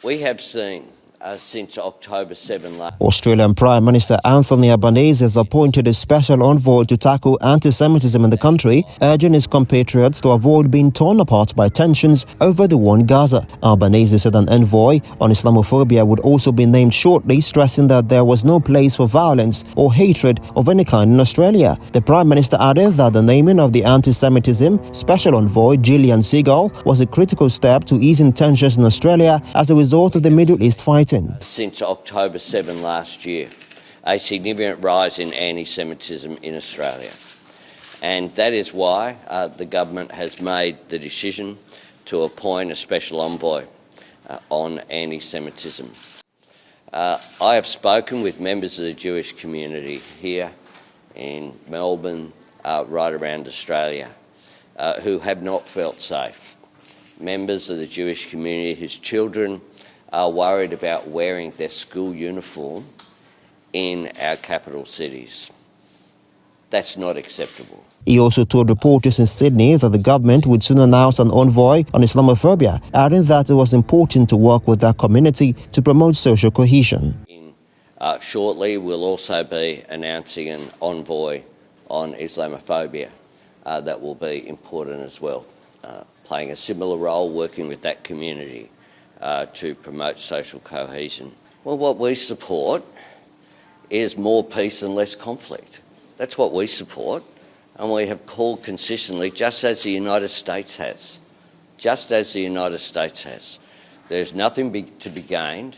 We have seen since October 7 last Australian Prime Minister Anthony Albanese has appointed a special envoy to tackle anti-Semitism in the country, urging his compatriots to avoid being torn apart by tensions over the war in Gaza. Albanese said an envoy on Islamophobia would also be named shortly, stressing that there was no place for violence or hatred of any kind in Australia. The Prime Minister added that the naming of the anti-Semitism special envoy Gillian Seagal was a critical step to easing tensions in Australia as a result of the Middle East fighting. Since October 7 last year, a significant rise in anti-Semitism in Australia. And that is why the government has made the decision to appoint a special envoy on anti-Semitism. I have spoken with members of the Jewish community here in Melbourne, right around Australia, who have not felt safe. Members of the Jewish community whose children are worried about wearing their school uniform in our capital cities. That's not acceptable. He also told reporters in Sydney that the government would soon announce an envoy on Islamophobia, adding that it was important to work with that community to promote social cohesion. Shortly, we'll also be announcing an envoy on Islamophobia that will be important as well, playing a similar role working with that community to promote social cohesion. Well, what we support is more peace and less conflict. That's what we support, and we have called consistently, just as the United States has. Just as the United States has. There's nothing to be gained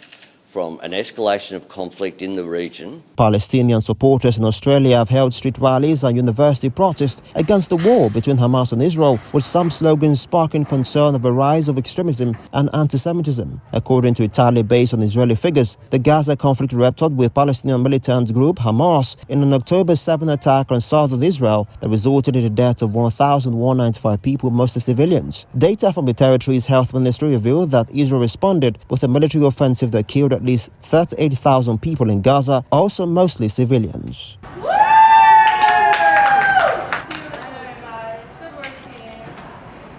from an escalation of conflict in the region. Palestinian supporters in Australia have held street rallies and university protests against the war between Hamas and Israel, with some slogans sparking concern of a rise of extremism and anti-Semitism. According to a tally based on Israeli figures, the Gaza conflict erupted with Palestinian militant group Hamas in an October 7 attack on southern Israel that resulted in the death of 1,195 people, mostly civilians. Data from the territory's health ministry revealed that Israel responded with a military offensive that killed at least 38,000 people in Gaza, also mostly civilians.